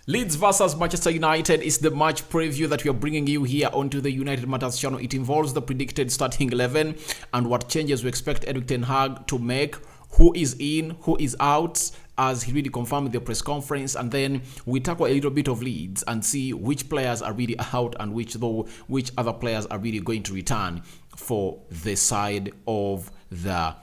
Leeds versus Manchester United is the match preview that we are bringing you here onto the United Matters channel. It involves the predicted starting 11 and what changes we expect Erik ten Hag to make, who is in, who is out, as he really confirmed in the press conference, and then we tackle a little bit of Leeds and see which players are really out and which other players are really going to return for the side of the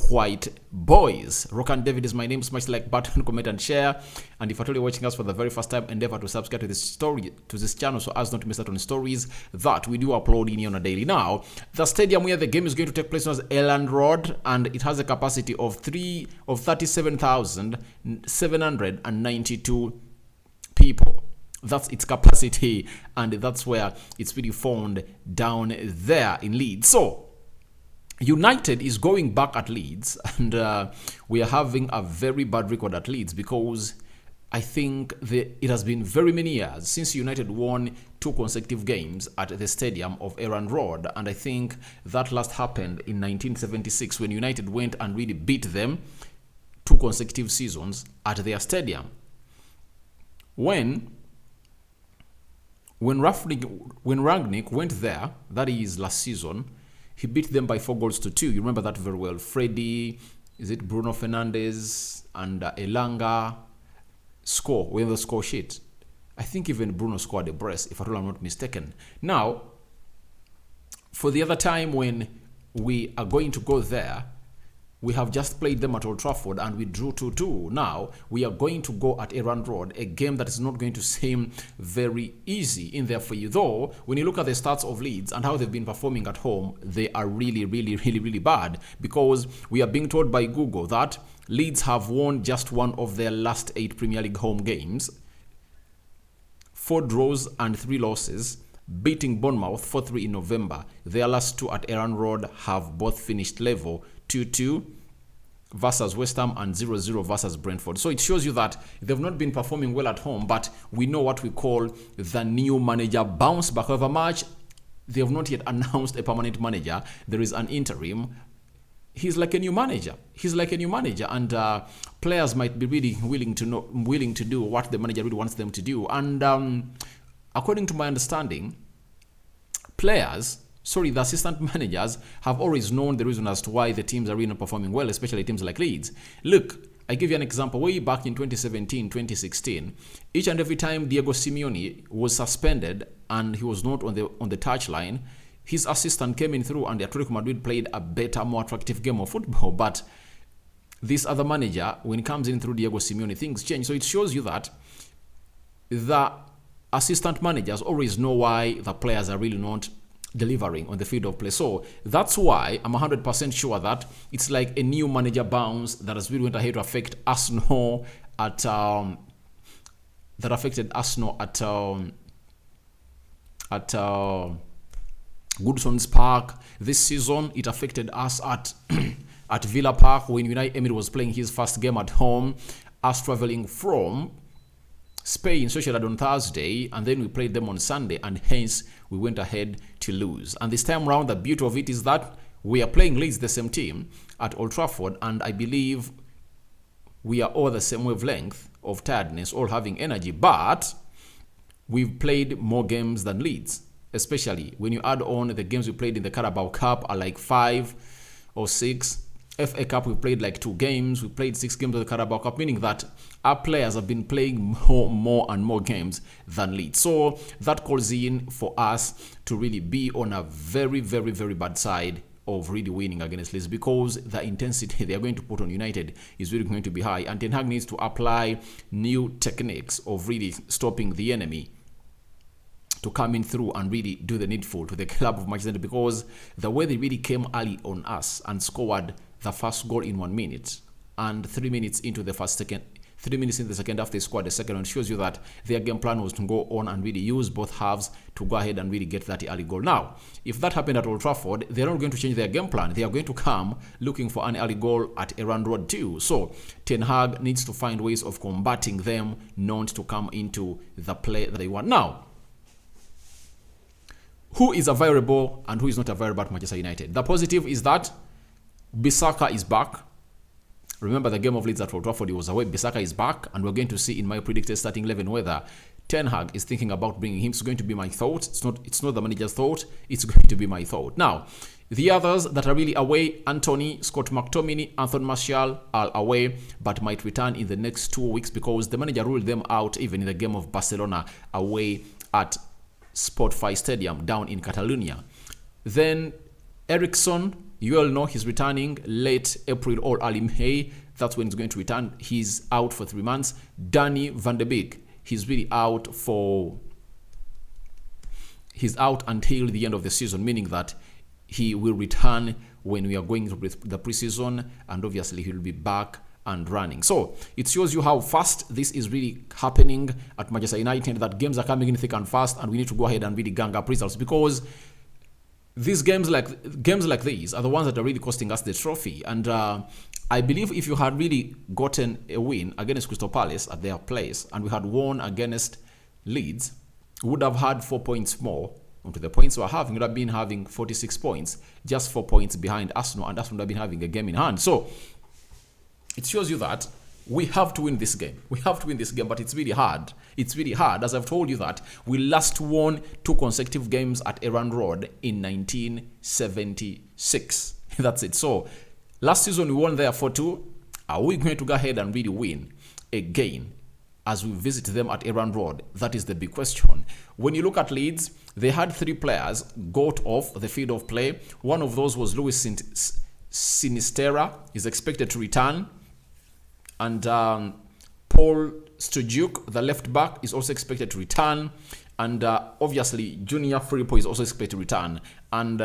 White Boys. Rokan David is my name. Smash the like button, comment and share. And if you're totally watching us for the very first time, endeavor to subscribe to this channel so as not to miss out on stories that we do upload in here on a daily. Now, the stadium where the game is going to take place was Elland Road, and it has a capacity of 37,792 people. That's its capacity, and that's where it's really found down there in Leeds. So United is going back at Leeds, and we are having a very bad record at Leeds because I think it has been very many years since United won 2 consecutive games at the stadium of Elland Road, and I think that last happened in 1976 when United went and really beat them 2 consecutive seasons at their stadium. When Rangnick went there, that is last season, he beat them by 4-2. You remember that very well. Freddy, is it Bruno Fernandes, and Elanga score with the score sheet. I think even Bruno scored a brace, if I'm not mistaken. Now, for the other time when we are going to go there, we have just played them at Old Trafford and we drew 2-2. Now, we are going to go at Elland Road, a game that is not going to seem very easy in there for you. Though, when you look at the stats of Leeds and how they've been performing at home, they are really bad, because we are being told by Google that Leeds have won just one of their last 8 Premier League home games, 4 draws and 3 losses, beating Bournemouth 4-3 in November. Their last 2 at Elland Road have both finished level, 2-2 versus West Ham and 0-0 versus Brentford. So it shows you that they've not been performing well at home, but we know what we call the new manager bounce back. However much, they have not yet announced a permanent manager. There is an interim. He's like a new manager. And players might be really willing to do what the manager really wants them to do. And according to my understanding, the assistant managers have always known the reason as to why the teams are really not performing well, especially teams like Leeds. Look, I give you an example. Way back in 2017, 2016, each and every time Diego Simeone was suspended and he was not on the touchline, his assistant came in through and Atletico Madrid played a better, more attractive game of football. But this other manager, when it comes in through Diego Simeone, things change. So it shows you that the assistant managers always know why the players are really not delivering on the field of play. So that's why I'm 100% sure that it's like a new manager bounce that has really went ahead to affect Arsenal at Goodson's Park this season. It affected us at at Villa Park when Unai Emery was playing his first game at home, us traveling from Spain, Sociedad on Thursday, and then we played them on Sunday, and hence we went ahead to lose. And this time around, the beauty of it is that we are playing Leeds, the same team, at Old Trafford, and I believe we are all the same wavelength of tiredness, all having energy, but we've played more games than Leeds, especially when you add on the games we played in the Carabao Cup are like 5 or 6. FA Cup, we played like 2 games. We played 6 games of the Carabao Cup, meaning that our players have been playing more and more games than Leeds. So that calls in for us to really be on a very bad side of really winning against Leeds, because the intensity they are going to put on United is really going to be high. And Ten Hag needs to apply new techniques of really stopping the enemy to come in through and really do the needful to the club of Manchester United, because the way they really came early on us and scored the first goal in 1 minute, and 3 minutes into the second half they scored the second one, shows you that their game plan was to go on and really use both halves to go ahead and really get that early goal. Now, if that happened at Old Trafford, they're not going to change their game plan. They are going to come looking for an early goal at Elland Road too. So Ten Hag needs to find ways of combating them not to come into the play that they want. Now, who is a variable and who is not a variable at Manchester United? The positive is that Bissaka is back. Remember the game of Leeds at Old Trafford, he was away. Bissaka is back, and we're going to see in my predicted starting 11 whether Ten Hag is thinking about bringing him. It's going to be my thought. It's not the manager's thought. It's going to be my thought. Now, the others that are really away, Anthony, Scott McTominay, Anthony Martial are away, but might return in the next 2 weeks because the manager ruled them out even in the game of Barcelona away at Spotify Stadium down in Catalonia. Then Ericsson, you all know he's returning late April or early May. That's when he's going to return. He's out for 3 months. Danny Van de Beek, he's really out until the end of the season, meaning that he will return when we are going through the preseason, and obviously he will be back and running. So it shows you how fast this is really happening at Manchester United, that games are coming in thick and fast, and we need to go ahead and really gang up results, because these games like these are the ones that are really costing us the trophy. And I believe if you had really gotten a win against Crystal Palace at their place, and we had won against Leeds, we would have had 4 points more onto the points we're having. We would have been having 46 points, just 4 points behind Arsenal, and Arsenal would have been having a game in hand. So it shows you that we have to win this game. We have to win this game, but it's really hard. It's really hard. As I've told you that we last won 2 consecutive games at Elland Road in 1976. That's it. So last season we won there 4-2. Are we going to go ahead and really win again as we visit them at Elland Road? That is the big question. When you look at Leeds, they had 3 players got off the field of play. One of those was Luis Sinisterra, is expected to return. And Paul Stojuk, the left back, is also expected to return. And obviously, Junior Firpo is also expected to return. And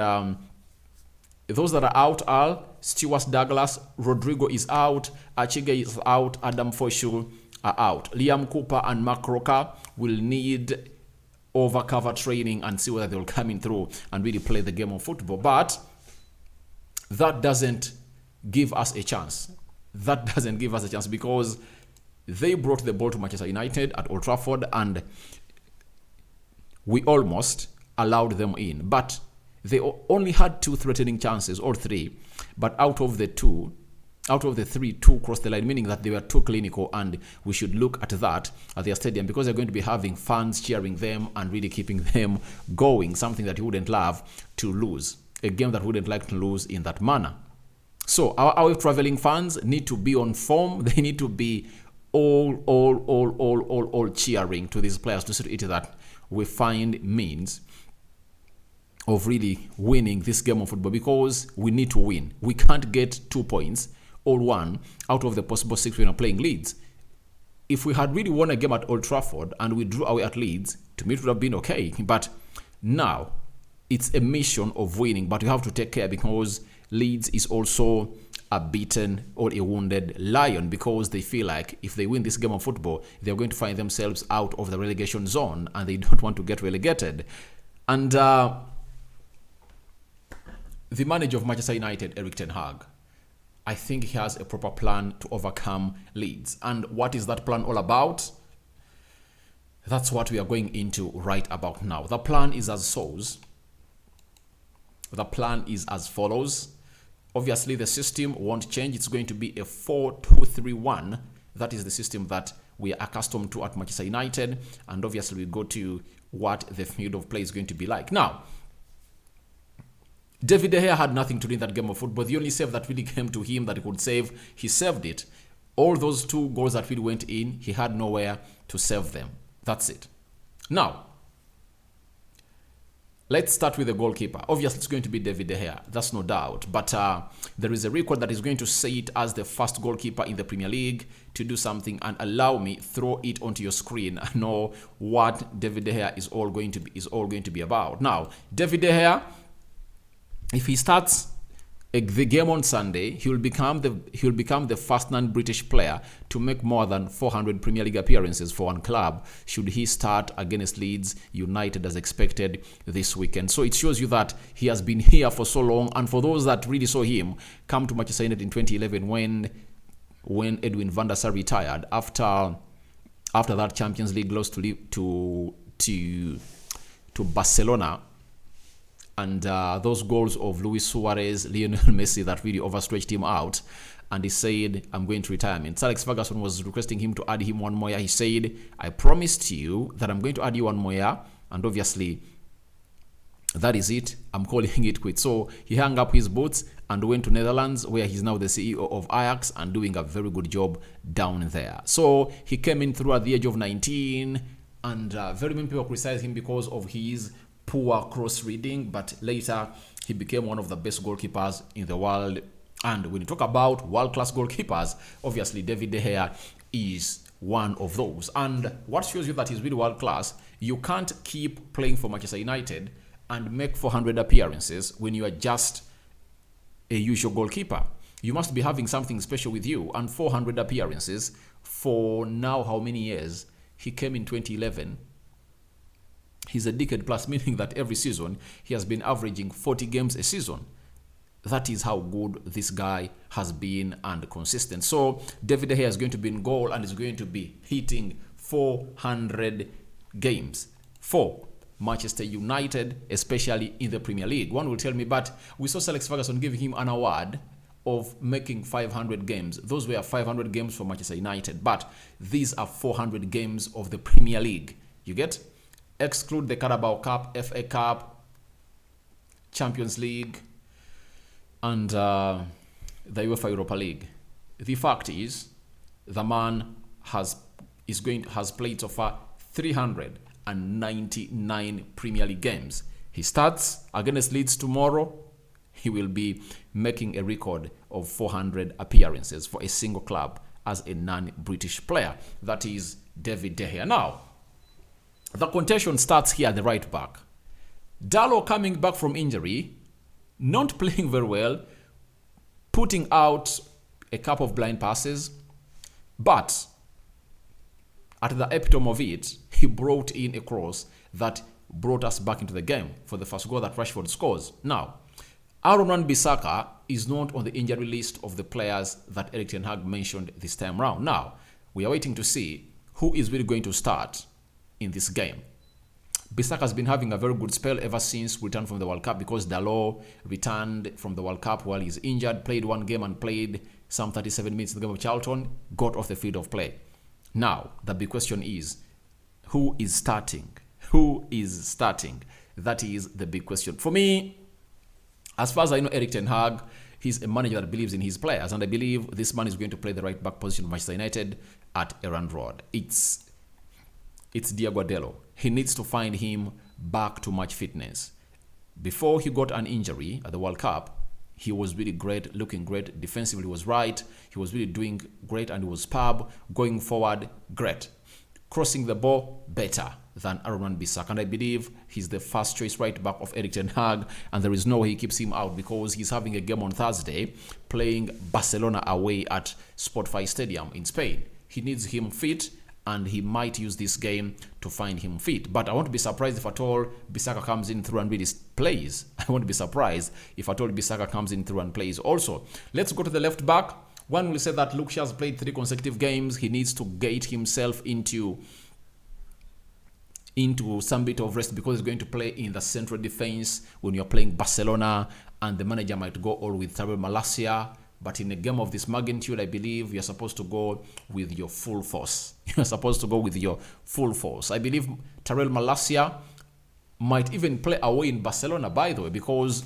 those that are out are Stuart Douglas, Rodrigo is out, Achige is out, Adam Foshu are out. Liam Cooper and Mark Roca will need overcover training and see whether they will come in through and really play the game of football. But that doesn't give us a chance. That doesn't give us a chance because they brought the ball to Manchester United at Old Trafford and we almost allowed them in. But they only had 2 threatening chances, or 3. But out of the 3, 2 crossed the line, meaning that they were too clinical, and we should look at that at their stadium because they're going to be having fans cheering them and really keeping them going, something that you wouldn't love to lose, a game that we wouldn't like to lose in that manner. So our traveling fans need to be on form. They need to be all cheering to these players to see to it that we find means of really winning this game of football, because we need to win. We can't get 2 points or 1 out of the possible 6 when we're playing Leeds. If we had really won a game at Old Trafford and we drew away at Leeds, to me it would have been okay. But now it's a mission of winning, but you have to take care because Leeds is also a beaten or a wounded lion, because they feel like if they win this game of football, they're going to find themselves out of the relegation zone and they don't want to get relegated. And the manager of Manchester United, Erik ten Hag, I think he has a proper plan to overcome Leeds. And what is that plan all about? That's what we are going into right about now. The plan is as follows. The plan is as follows. Obviously, the system won't change. It's going to be a 4-2-3-1. That is the system that we are accustomed to at Manchester United. And obviously, we go to what the field of play is going to be like. Now, David De Gea had nothing to do in that game of football. The only save that really came to him that he could save, he saved it. All those 2 goals that really went in, he had nowhere to save them. That's it. Now, let's start with the goalkeeper. Obviously, it's going to be David De Gea. That's no doubt. But there is a record that is going to say it as the first goalkeeper in the Premier League to do something, and allow me throw it onto your screen and know what David De Gea is all going to be about. Now, David De Gea, if he starts the game on Sunday, he will become the first non-British player to make more than 400 Premier League appearances for one club, should he start against Leeds United as expected this weekend. So it shows you that he has been here for so long. And for those that really saw him come to Manchester United in 2011 when Edwin van der Sar retired after that Champions League loss to Barcelona, And those goals of Luis Suarez, Lionel Messi, that really overstretched him out. And he said, I'm going to retirement. Sir Alex Ferguson was requesting him to add him one more year. He said, I promised you that I'm going to add you one more year. And obviously, that is it. I'm calling it quits. So he hung up his boots and went to Netherlands, where he's now the CEO of Ajax and doing a very good job down there. So he came in through at the age of 19, and very many people criticized him because of his poor cross reading, but later he became one of the best goalkeepers in the world. And when you talk about world-class goalkeepers, obviously David De Gea is one of those. And what shows you that he's really world-class, you can't keep playing for Manchester United and make 400 appearances when you are just a usual goalkeeper. You must be having something special with you. And 400 appearances for now how many years? He came in 2011. He's a decade plus, meaning that every season he has been averaging 40 games a season. That is how good this guy has been and consistent. So David De Gea is going to be in goal and is going to be hitting 400 games for Manchester United, especially in the Premier League. One will tell me, but we saw Sir Alex Ferguson giving him an award of making 500 games. Those were 500 games for Manchester United, but these are 400 games of the Premier League. You get? Exclude the Carabao Cup, FA Cup, Champions League, and the UEFA Europa League. The fact is, the man has played so far 399 Premier League games. He starts against Leeds tomorrow. He will be making a record of 400 appearances for a single club as a non-British player. That is David De Gea. Now, the contention starts here at the right back. Dalot coming back from injury, not playing very well, putting out a couple of blind passes, but at the epitome of it, he brought in a cross that brought us back into the game for the first goal that Rashford scores. Now, Aaron Bissaka is not on the injury list of the players that Erik ten Hag mentioned this time round. Now, we are waiting to see who is really going to start in this game. Bissaka has been having a very good spell ever since return from the World Cup, because Dalot returned from the World Cup while he's injured, played one game and played some 37 minutes in the game of Charlton, got off the field of play. Now, the big question is, who is starting? Who is starting? That is the big question. For me, as far as I know, Erik ten Hag, he's a manager that believes in his players, and I believe this man is going to play the right back position of Manchester United at Elland Road. It's Diego Dalot. He needs to find him back to match fitness. Before he got an injury at the World Cup, he was really great, looking great. Defensively was right. He was really doing great and he was superb. Going forward, great. Crossing the ball, better than Aaron Bissaka. And I believe he's the first choice right back of Erik ten Hag, and there is no way he keeps him out, because he's having a game on Thursday playing Barcelona away at Spotify Stadium in Spain. He needs him fit, and he might use this game to find him fit. But I won't be surprised if at all Bissaka comes in through and really plays. I won't be surprised if at all Bissaka comes in through and plays also. Let's go to the left back. One will say that Luke Shaw has played 3 consecutive games. He needs to get himself into some bit of rest, because he's going to play in the central defense when you're playing Barcelona, and the manager might go all with Tyrell Malacia. But in a game of this magnitude, I believe you're supposed to go with your full force. You're supposed to go with your full force. I believe Tyrell Malacia might even play away in Barcelona, by the way, because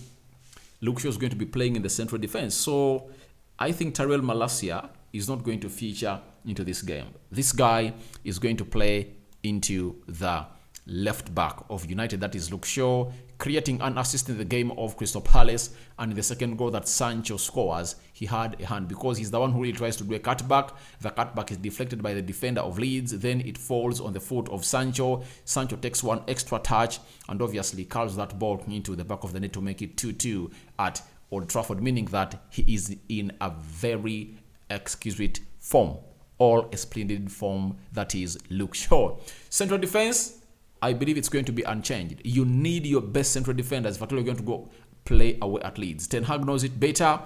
Luke Shaw is going to be playing in the central defense. So I think Tyrell Malacia is not going to feature into this game. This guy is going to play into the left back of United, that is Luke Shaw, creating an assist in the game of Crystal Palace, and in the second goal that Sancho scores, he had a hand, because he's the one who really tries to do a cutback. The cutback is deflected by the defender of Leeds, then it falls on the foot of Sancho. Sancho takes one extra touch and obviously curls that ball into the back of the net to make it 2-2 at Old Trafford, meaning that he is in a very exquisite form, all a splendid form, that is Luke Shaw. Central defense, I believe it's going to be unchanged. You need your best central defenders if at all you're going to go play away at Leeds. Ten Hag knows it better,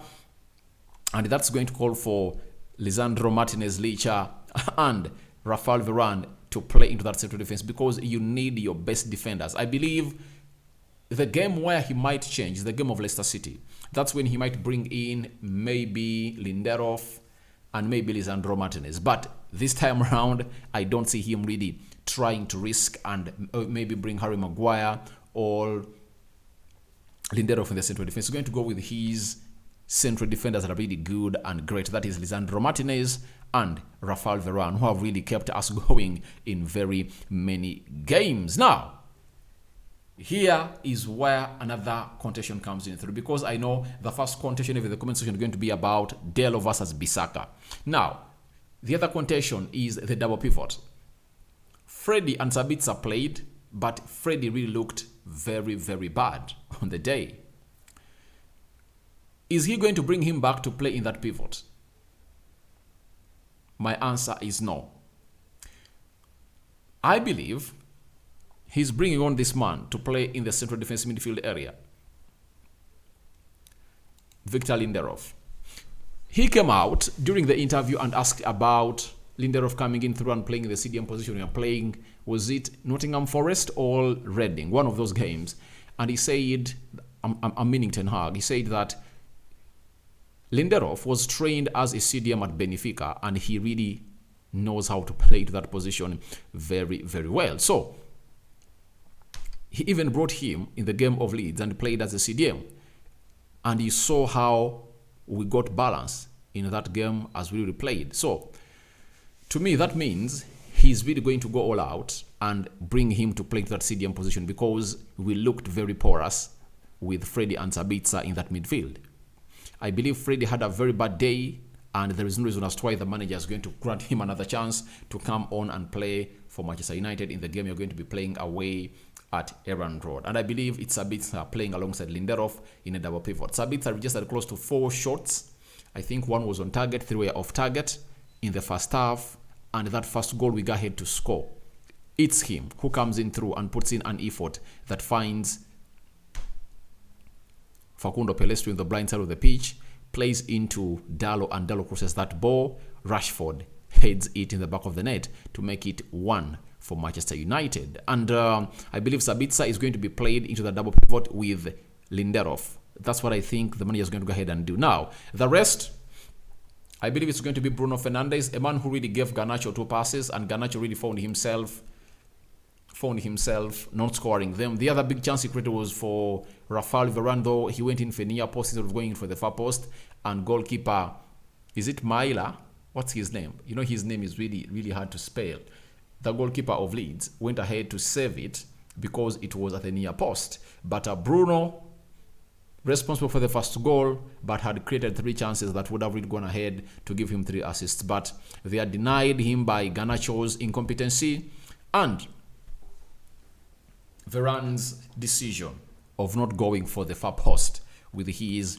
and that's going to call for Lisandro Martinez-Licha and Rafael Varane to play into that central defense, because you need your best defenders. I believe the game where he might change is the game of Leicester City. That's when he might bring in maybe Lindelof and maybe Lisandro Martinez. But this time around, I don't see him really trying to risk and maybe bring Harry Maguire or Lindelof in the central defense. He's going to go with his central defenders that are really good and great. That is Lisandro Martinez and Rafael Varane, who have really kept us going in very many games. Now, here is where another contention comes in through, because I know the first contention in the comment section is going to be about Delo versus Bissaka. Now, the other contention is the double pivot. Freddie and Sabitzer played, but Freddie really looked very, very bad on the day. Is he going to bring him back to play in that pivot? My answer is no. I believe he's bringing on this man to play in the central defensive midfield area. Victor Lindelof. He came out during the interview and asked about Lindelof coming in through and playing in the CDM position. We are playing, was it Nottingham Forest or Reading? One of those games. And he said, I'm meaning Ten Hag, he said that Lindelof was trained as a CDM at Benfica and he really knows how to play to that position very, very well. So, he even brought him in the game of Leeds and played as a CDM. And you saw how we got balance in that game as we really played. So, to me, that means he's really going to go all out and bring him to play to that CDM position, because we looked very porous with Freddie and Sabitzer in that midfield. I believe Freddie had a very bad day, and there is no reason as to why the manager is going to grant him another chance to come on and play for Manchester United in the game you're going to be playing away at Elland Road. And I believe it's Sabitzer playing alongside Lindelof in a double pivot. Sabitzer registered close to 4 shots. I think 1 was on target, 3 were off target in the first half. And that first goal we got ahead to score, it's him who comes in through and puts in an effort that finds Facundo Pelestri in the blind side of the pitch, plays into Dalot, and Dalot crosses that ball. Rashford heads it in the back of the net to make it 1 for Manchester United. And I believe Sabitzer is going to be played into the double pivot with Lindelof. That's what I think the manager is going to go ahead and do. Now, the rest, I believe it's going to be Bruno Fernandes, a man who really gave Garnacho 2 passes, and Garnacho really found himself not scoring them. The other big chance he created was for Rafael Varane, though he went in for near post instead of going in for the far post. And goalkeeper, is it Maila? What's his name? You know, his name is really, really hard to spell. The goalkeeper of Leeds went ahead to save it because it was at the near post. But Bruno, responsible for the first goal, but had created 3 chances that would have really gone ahead to give him 3 assists. But they are denied him by Garnacho's incompetency and Varane's decision of not going for the far post with his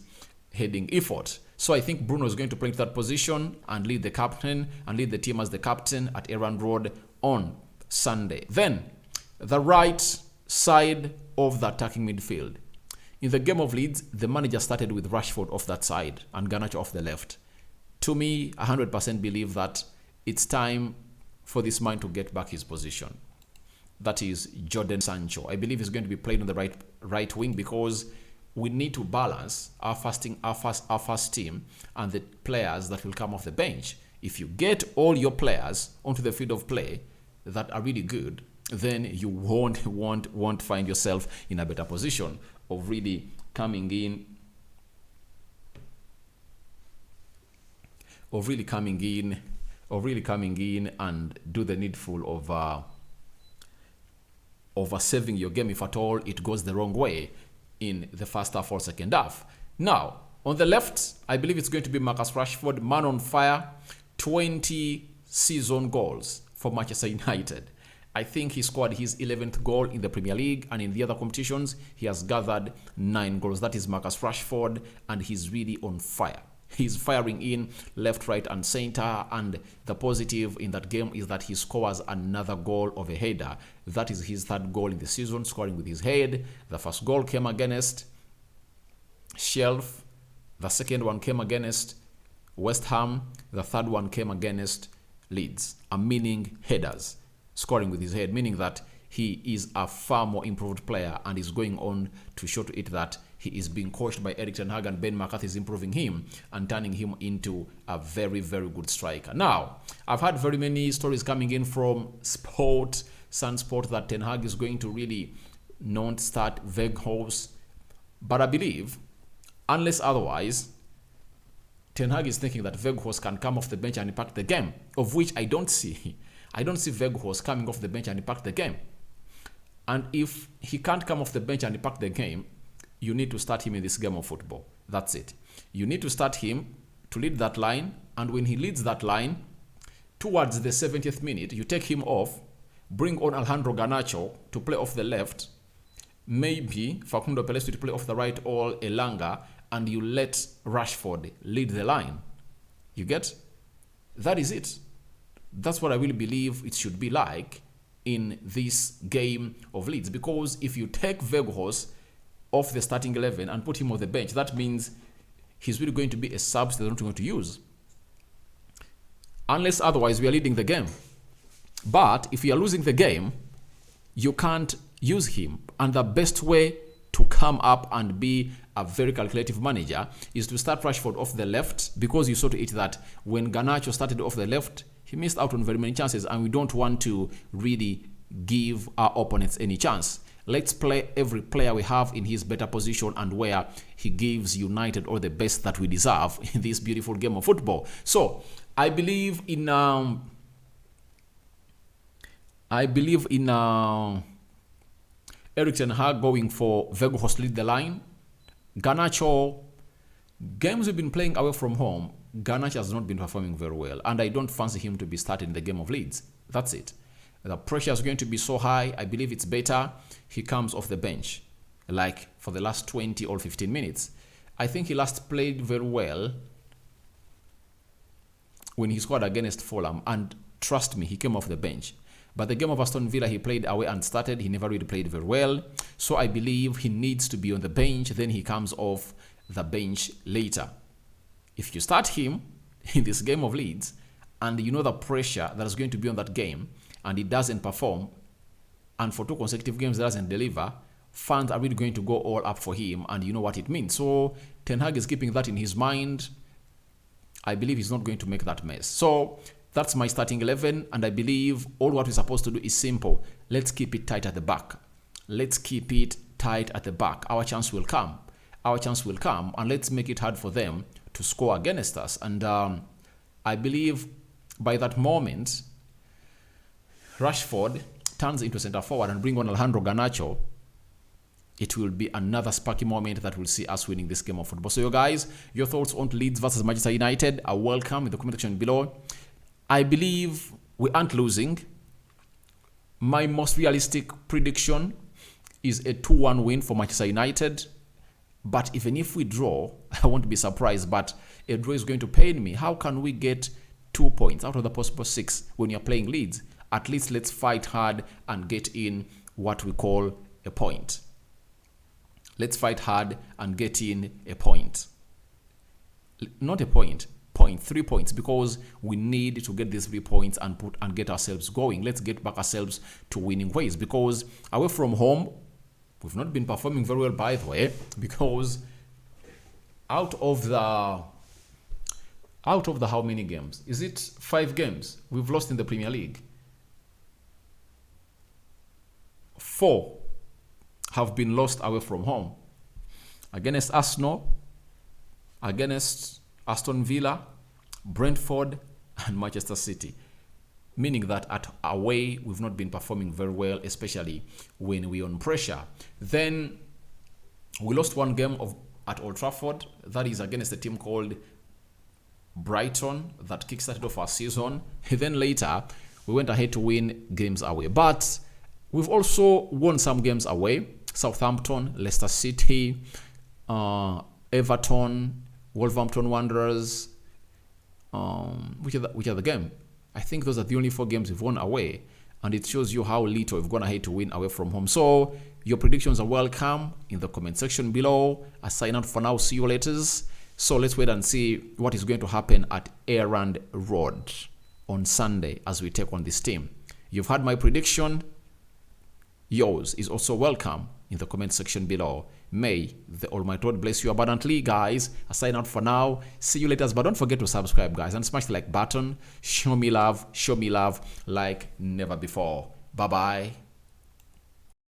heading effort. So I think Bruno is going to play to that position and lead the team as the captain at Elland Road on Sunday. Then, the right side of the attacking midfield. In the game of Leeds, the manager started with Rashford off that side and Garnacho off the left. To me, 100% believe that it's time for this man to get back his position. That is Jordan Sancho. I believe he's going to be played on the right wing, because we need to balance our first team and the players that will come off the bench. If you get all your players onto the field of play that are really good, then you won't find yourself in a better position of really coming in and do the needful of saving your game if at all it goes the wrong way in the first half or second half. Now, on the left, I believe it's going to be Marcus Rashford, man on fire, 20 season goals for Manchester United. I think he scored his 11th goal in the Premier League, and in the other competitions, he has gathered 9 goals. That is Marcus Rashford, and he's really on fire. He's firing in left, right, and center, and the positive in that game is that he scores another goal of a header. That is his 3rd goal in the season, scoring with his head. The first goal came against Sheffield. The second one came against West Ham. The 3rd one came against Leeds. Meaning headers, scoring with his head, meaning that he is a far more improved player and is going on to show to it that he is being coached by Erik ten Hag, and Ben McCarthy is improving him and turning him into a very, very good striker. Now, I've had very many stories coming in from Sun Sport, that Ten Hag is going to really not start Weghorst. But I believe, unless otherwise, Ten Hag is thinking that Weghorst can come off the bench and impact the game, of which I don't see. I don't see Weghorst coming off the bench and impact the game. And if he can't come off the bench and impact the game, you need to start him in this game of football. That's it. You need to start him to lead that line, and when he leads that line, towards the 70th minute, you take him off, bring on Alejandro Garnacho to play off the left, maybe Facundo Perez to play off the right, or Elanga, and you let Rashford lead the line. You get? That is it. That's what I really believe it should be like in this game of Leeds. Because if you take Weghorst off the starting 11 and put him on the bench, that means he's really going to be a sub that they're not going to use. Unless otherwise we are leading the game. But if you are losing the game, you can't use him. And the best way to come up and be a very calculative manager is to start Rashford off the left, because you saw to it that when Garnacho started off the left, he missed out on very many chances, and we don't want to really give our opponents any chance. Let's play every player we have in his better position and where he gives United all the best that we deserve in this beautiful game of football. So I believe in Erik ten Hag going for Weghorst lead the line. Garnacho, games we've been playing away from home, Garnacho has not been performing very well, and I don't fancy him to be starting in the game of Leeds. That's it. The pressure is going to be so high. I believe it's better he comes off the bench, like for the last 20 or 15 minutes. I think he last played very well when he scored against Fulham, and trust me, he came off the bench. But the game of Aston Villa, he played away and started. He never really played very well. So I believe he needs to be on the bench. Then he comes off the bench later. If you start him in this game of Leeds, and you know the pressure that is going to be on that game, and he doesn't perform, and for 2 consecutive games doesn't deliver, fans are really going to go all up for him, and you know what it means. So Ten Hag is keeping that in his mind. I believe he's not going to make that mess. So that's my starting 11, and I believe all what we're supposed to do is simple. Let's keep it tight at the back. Let's keep it tight at the back. Our chance will come. Our chance will come, and let's make it hard for them to score against us. And I believe by that moment, Rashford turns into centre forward and bring on Alejandro Garnacho. It will be another sparky moment that will see us winning this game of football. So, you guys, your thoughts on Leeds versus Manchester United are welcome in the comment section below. I believe we aren't losing. My most realistic prediction is a 2-1 win for Manchester United. But even if we draw, I won't be surprised. But a draw is going to pain me. How can we get 2 points out of the possible 6 when you're playing Leeds? At least let's fight hard and get in what we call a point. Let's fight hard and get in a point. Not a point. 3 points, because we need to get these 3 points and get ourselves going. Let's get back ourselves to winning ways, because away from home, we've not been performing very well, by the way, because out of the how many games? Is it 5 games we've lost in the Premier League? 4 have been lost away from home. Against Arsenal, against Aston Villa, Brentford, and Manchester City. Meaning that at away, we've not been performing very well, especially when we're on pressure. Then we lost 1 game at Old Trafford. That is against a team called Brighton that kickstarted off our season. Then later, we went ahead to win games away. But we've also won some games away. Southampton, Leicester City, Everton, Wolverhampton Wanderers. Which are the game? I think those are the only 4 games we've won away. And it shows you how little we've gone ahead to win away from home. So your predictions are welcome in the comment section below. I sign out for now. See you later. So let's wait and see what is going to happen at Elland Road on Sunday as we take on this team. You've had my prediction. yours is also welcome in the comment section below. May the Almighty God bless you abundantly, guys. I sign out for now. See you later, but don't forget to subscribe, guys, and smash the like button. Show me love like never before. Bye bye.